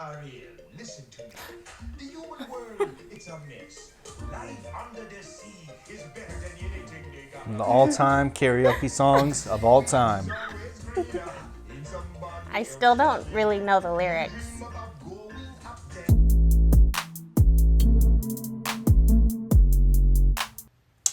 Ariel, listen to me. The human world, it's a mess. Life under the sea is better than anything they got. The all-time karaoke songs of all time. I still don't really know the lyrics.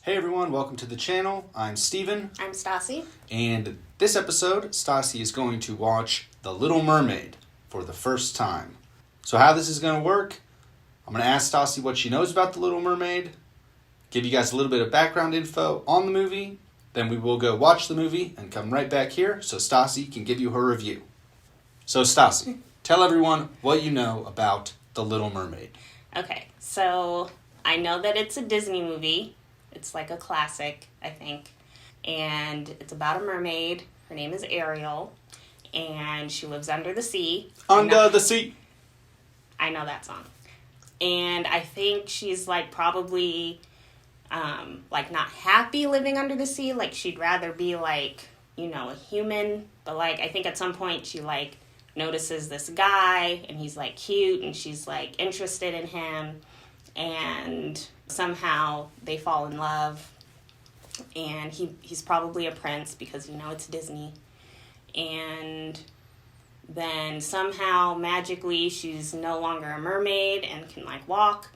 Hey everyone, welcome to the channel. I'm Steven. I'm Stasi. And this episode, Stasi is going to watch The Little Mermaid for the first time. So how this is going to work, I'm going to ask Stasi what she knows about The Little Mermaid, give you guys a little bit of background info on the movie, then we will go watch the movie and come right back here so Stasi can give you her review. So Stasi, tell everyone what you know about The Little Mermaid. Okay, so I know that it's a Disney movie. It's like a classic, I think. And it's about a mermaid. Her name is Ariel. And she lives under the sea. Under the sea. I know that song. And I think she's like probably like not happy living under the sea. Like she'd rather be like, you know, a human. But like I think at some point she like notices this guy and he's like cute and she's like interested in him. And somehow they fall in love, and he's probably a prince because, you know, it's Disney. And then somehow, magically, she's no longer a mermaid and can, like, walk,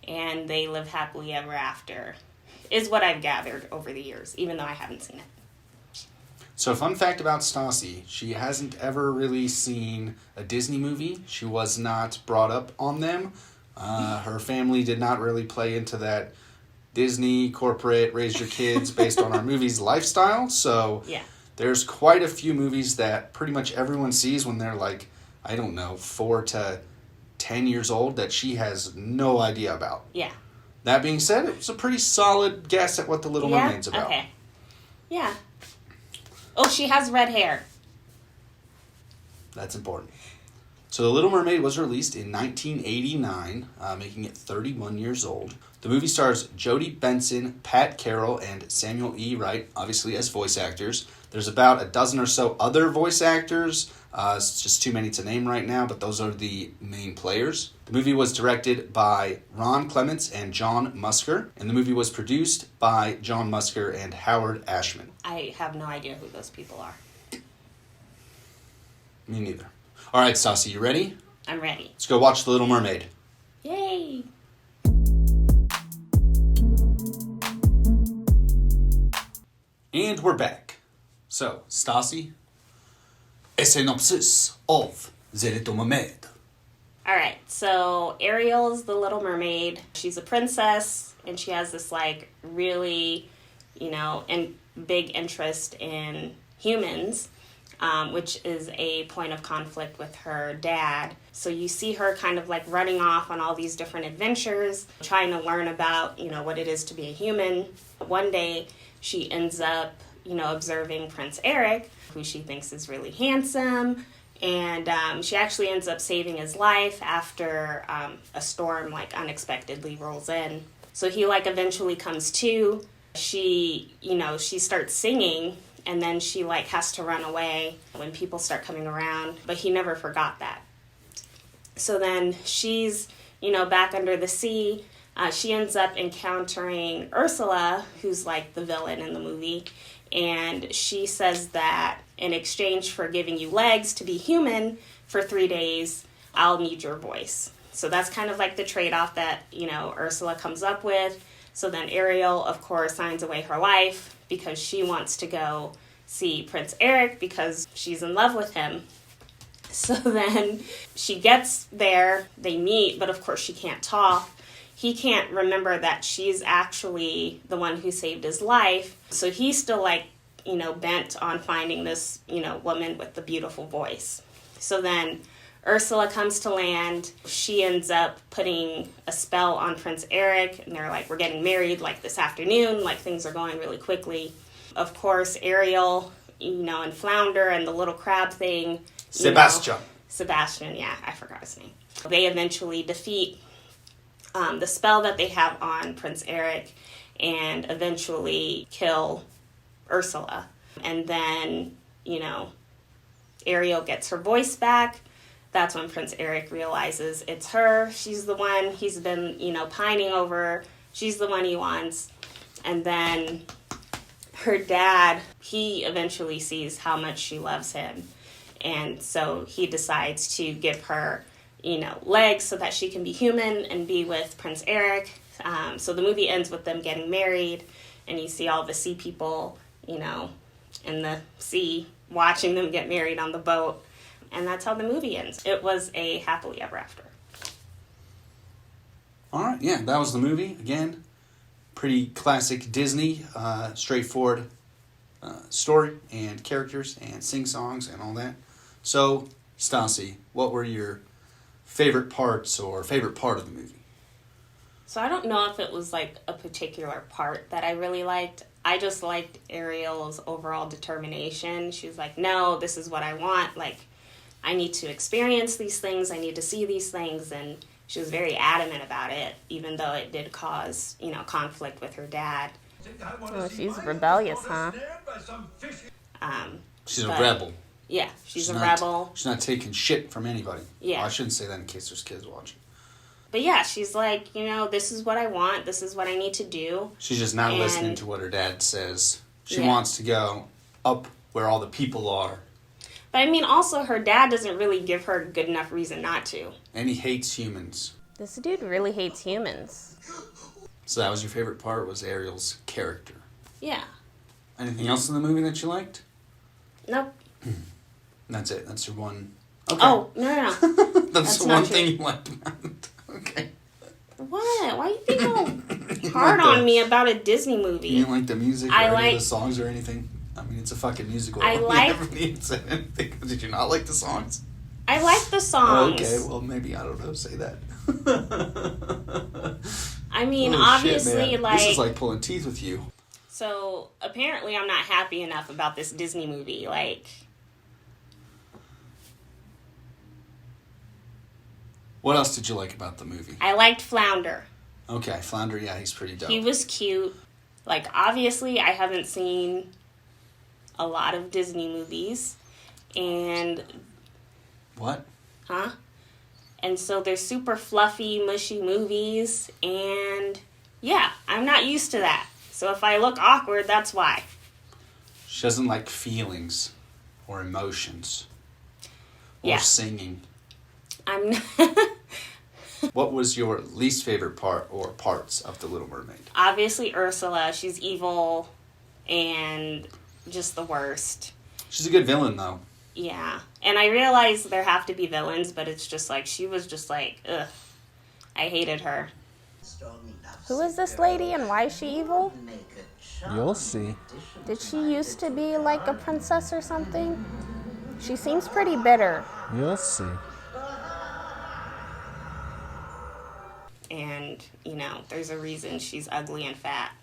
and they live happily ever after, is what I've gathered over the years, even though I haven't seen it. So fun fact about Stasi, she hasn't ever really seen a Disney movie. She was not brought up on them. Her family did not really play into that Disney corporate raise your kids based on our movies lifestyle. So yeah. There's quite a few movies that pretty much everyone sees when they're like, I don't know, 4 to 10 years old that she has no idea about. Yeah. That being said, it was a pretty solid guess at what The Little Mermaid's about. Okay. Yeah. Oh, she has red hair. That's important. So The Little Mermaid was released in 1989, making it 31 years old. The movie stars Jodi Benson, Pat Carroll, and Samuel E. Wright, obviously as voice actors. There's about a dozen or so other voice actors. It's just too many to name right now, but those are the main players. The movie was directed by Ron Clements and John Musker, and the movie was produced by John Musker and Howard Ashman. I have no idea who those people are. Me neither. All right, Stasi, you ready? I'm ready. Let's go watch The Little Mermaid. Yay! And we're back. So, Stasi, a synopsis of The Little Mermaid. Alright, so Ariel's the Little Mermaid. She's a princess, and she has this, like, really, you know, big interest in humans. Which is a point of conflict with her dad. So you see her kind of like running off on all these different adventures, trying to learn about, you know, what it is to be a human. One day she ends up, you know, observing Prince Eric, who she thinks is really handsome. And she actually ends up saving his life after a storm like unexpectedly rolls in. So he like eventually comes to. She, you know, she starts singing. And then she, like, has to run away when people start coming around. But he never forgot that. So then she's, you know, back under the sea. She ends up encountering Ursula, who's, like, the villain in the movie. And she says that in exchange for giving you legs to be human for 3 days, I'll need your voice. So that's kind of like the trade-off that, you know, Ursula comes up with. So then Ariel, of course, signs away her life because she wants to go see Prince Eric because she's in love with him. So then she gets there, they meet, but of course she can't talk. He can't remember that she's actually the one who saved his life. So he's still like, you know, bent on finding this, you know, woman with the beautiful voice. So then Ursula comes to land. She ends up putting a spell on Prince Eric, and they're like, we're getting married like this afternoon, like things are going really quickly. Of course, Ariel, you know, and Flounder and the little crab thing. Sebastian, yeah, I forgot his name. They eventually defeat the spell that they have on Prince Eric and eventually kill Ursula. And then, you know, Ariel gets her voice back. that's when Prince Eric realizes it's her. She's the one he's been, pining over. She's the one he wants. And then her dad, he eventually sees how much she loves him. And so he decides to give her, legs so that she can be human and be with Prince Eric. So the movie ends with them getting married, and you see all the sea people, in the sea, watching them get married on the boat. And that's how the movie ends. It was a happily ever after. All right, yeah, that was the movie. Again, pretty classic Disney, straightforward story and characters and sing-songs and all that. So, Stasi, what were your favorite parts or favorite part of the movie? So I don't know if it was like a particular part that I really liked. I just liked Ariel's overall determination. She was like, no, this is what I want. Like, I need to experience these things. I need to see these things. And she was very adamant about it, even though it did cause, conflict with her dad. Oh, she's rebellious, huh? She's a rebel. Yeah, she's a rebel. She's not taking shit from anybody. Yeah. Well, I shouldn't say that in case there's kids watching. But yeah, she's like, this is what I want. This is what I need to do. She's just not listening to what her dad says. She wants to go up where all the people are. But I mean, also, her dad doesn't really give her a good enough reason not to. And he hates humans. This dude really hates humans. So that was your favorite part, was Ariel's character. Yeah. Anything else in the movie that you liked? Nope. That's it. That's your one. Okay. Oh, no. That's the one thing you liked about it. Okay. What? Why are you being all hard on me about a Disney movie? You didn't like the music or any of the songs or anything? I mean, it's a fucking musical. I like... anything. Did you not like the songs? I like the songs. Okay, well, maybe, I don't know, say that. I mean, obviously, shit, this is like pulling teeth with you. So, apparently I'm not happy enough about this Disney movie. What else did you like about the movie? I liked Flounder. Okay, Flounder, yeah, he's pretty dope. He was cute. Obviously, I haven't seen a lot of Disney movies. And... What? Huh? And so they're super fluffy, mushy movies. And, yeah, I'm not used to that. So if I look awkward, that's why. She doesn't like feelings or emotions or singing. I'm not... What was your least favorite part or parts of The Little Mermaid? Obviously Ursula. She's evil and just the worst. She's a good villain, though. Yeah. And I realize there have to be villains, but it's just she was just ugh. I hated her. Who is this lady and why is she evil? You'll see. Did she used to be like a princess or something? She seems pretty bitter. You'll see. And, there's a reason she's ugly and fat.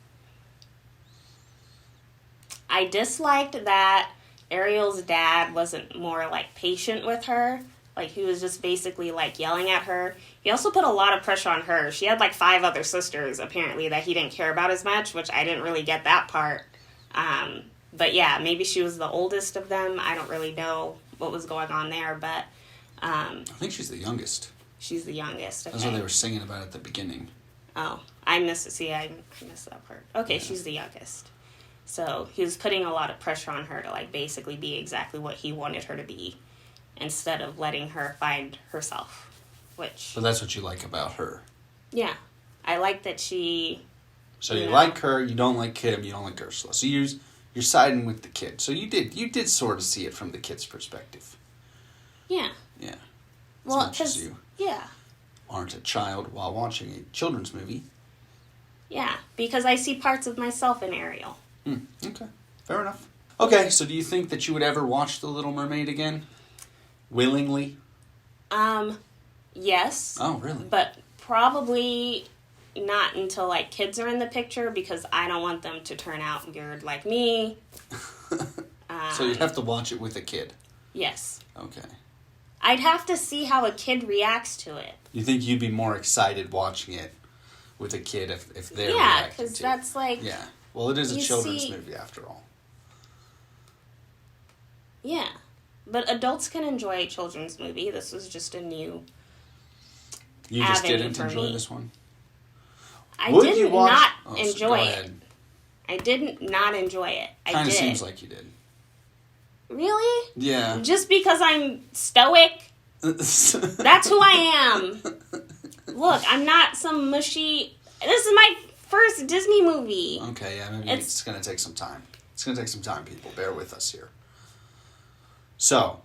I disliked that Ariel's dad wasn't more, patient with her. He was just basically, yelling at her. He also put a lot of pressure on her. She had, 5 other sisters, apparently, that he didn't care about as much, which I didn't really get that part. But, yeah, maybe she was the oldest of them. I don't really know what was going on there, but... I think she's the youngest. She's the youngest. Okay. That's what they were singing about at the beginning. Oh, I missed that part. Okay, yeah. She's the youngest. So he was putting a lot of pressure on her to basically be exactly what he wanted her to be, instead of letting her find herself. So that's what you like about her. Yeah, I like that she. So you like her, you don't like him, you don't like Ursula. So you're siding with the kid. So you did sort of see it from the kid's perspective. Yeah. Yeah. Well, because yeah. Aren't a child while watching a children's movie. Yeah, because I see parts of myself in Ariel. Okay, fair enough. Okay, so do you think that you would ever watch The Little Mermaid again? Willingly? Yes. Oh, really? But probably not until kids are in the picture, because I don't want them to turn out weird like me. So you'd have to watch it with a kid? Yes. Okay. I'd have to see how a kid reacts to it. You think you'd be more excited watching it with a kid if they're reacting to it? Yeah, because that's Yeah. Well, it is a children's movie after all. Yeah. But adults can enjoy a children's movie. This was just a new You just avenue didn't for enjoy me. this one? I Would you didn't watch- not Oh, enjoy go it. ahead. I didn't not enjoy it. I Kind of did. seems like you did. Really? Yeah. Just because I'm stoic? That's who I am. Look, I'm not some mushy... This is my first Disney movie. Okay, yeah, maybe it's going to take some time. It's going to take some time, people. Bear with us here. So,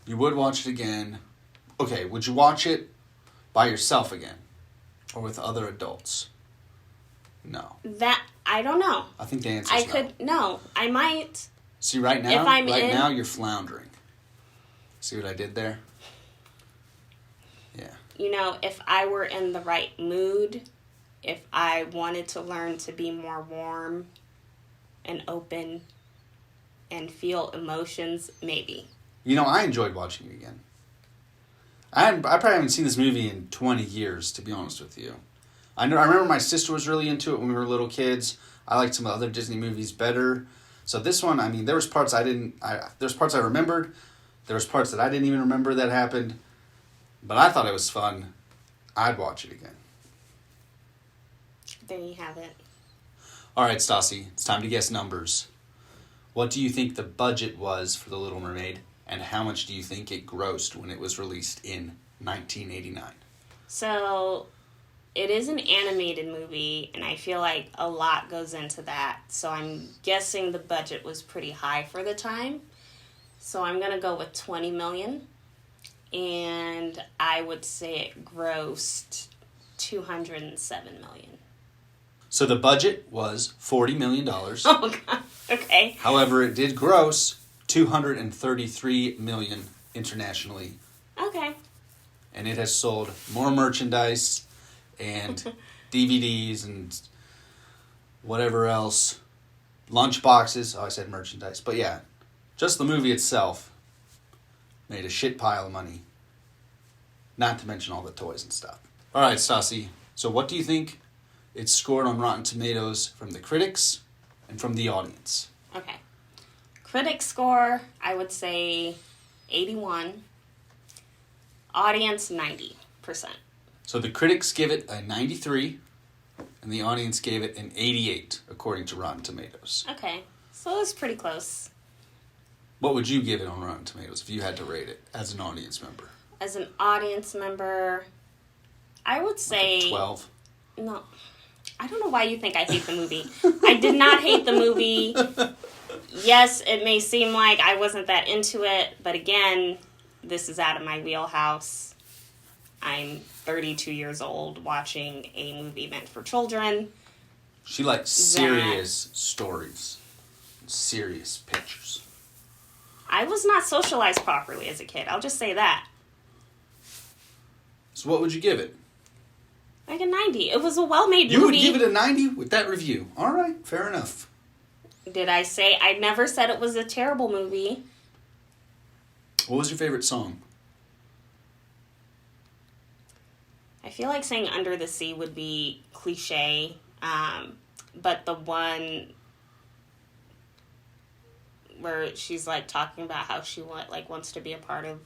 you would watch it again. Okay, would you watch it by yourself again? Or with other adults? No. That... I don't know. I think the answer is no. No, I might... See, right now, If I'm now you're floundering. See what I did there? Yeah. You know, if I were in the right mood, if I wanted to learn to be more warm and open and feel emotions, maybe. You know, I enjoyed watching it again. I probably haven't seen this movie in 20 years, to be honest with you. I remember my sister was really into it when we were little kids. I liked some other Disney movies better. So this one, I mean, there was parts there's parts I remembered. There was parts that I didn't even remember that happened. But I thought it was fun. I'd watch it again. There you have it. All right, Stasi, it's time to guess numbers. What do you think the budget was for The Little Mermaid, and how much do you think it grossed when it was released in 1989? So, it is an animated movie, and I feel like a lot goes into that. So I'm guessing the budget was pretty high for the time. So I'm going to go with $20 million. And I would say it grossed $207 million. So the budget was $40 million. Oh, God. Okay. However, it did gross $233 million internationally. Okay. And it has sold more merchandise and DVDs and whatever else. Lunch boxes. Oh, I said merchandise. But yeah, just the movie itself made a shit pile of money. Not to mention all the toys and stuff. All right, Stasi. So what do you think it scored on Rotten Tomatoes from the critics and from the audience? Okay. Critic score, I would say 81. Audience, 90%. So the critics give it a 93, and the audience gave it an 88, according to Rotten Tomatoes. Okay. So it was pretty close. What would you give it on Rotten Tomatoes if you had to rate it as an audience member? As an audience member, I would say... Like a 12? No. I don't know why you think I hate the movie. I did not hate the movie. Yes, it may seem like I wasn't that into it, but again, this is out of my wheelhouse. I'm 32 years old watching a movie meant for children. She likes serious stories, serious pictures. I was not socialized properly as a kid. I'll just say that. So what would you give it? Like a 90. It was a well-made movie. You would give it a 90 with that review. All right, fair enough. Did I say? I never said it was a terrible movie. What was your favorite song? I feel like saying Under the Sea would be cliche, but the one where she's like talking about how she wants to be a part of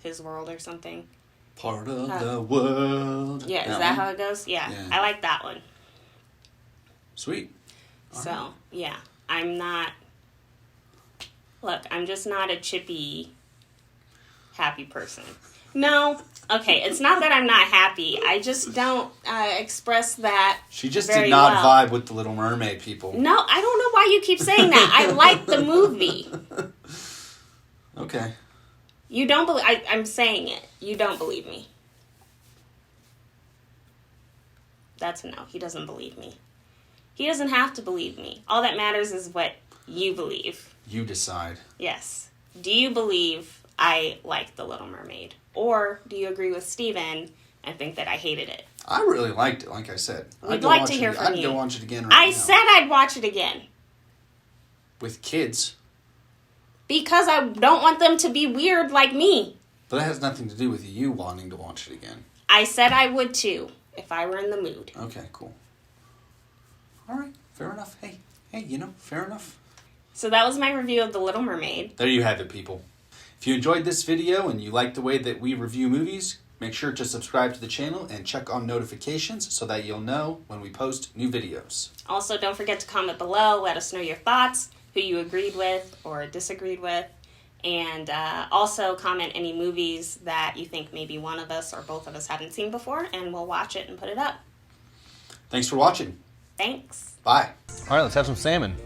his world or something. Part of the world. Yeah, is that how it goes? Yeah, I like that one. Sweet. So, yeah, I'm not... Look, I'm just not a chippy, happy person. No, okay, it's not that I'm not happy. I just don't express that She just very did not well. vibe with the Little Mermaid people. No, I don't know why you keep saying that. I like the movie. Okay. You don't believe... I'm saying it. You don't believe me. That's a no. He doesn't believe me. He doesn't have to believe me. All that matters is what you believe. You decide. Yes. Do you believe I like The Little Mermaid? Or do you agree with Steven and think that I hated it? I really liked it, like I said. We'd like to hear from I'd you. go watch it again right I now. said I'd watch it again. With kids. Because I don't want them to be weird like me. But that has nothing to do with you wanting to watch it again. I said I would too, if I were in the mood. Okay, cool. All right, fair enough. Hey, fair enough. So that was my review of The Little Mermaid. There you have it, people. If you enjoyed this video and you like the way that we review movies, make sure to subscribe to the channel and check on notifications so that you'll know when we post new videos. Also, don't forget to comment below. Let us know your thoughts, who you agreed with or disagreed with. And also comment any movies that you think maybe one of us or both of us haven't seen before, and we'll watch it and put it up. Thanks for watching. Thanks. Bye. All right, let's have some salmon.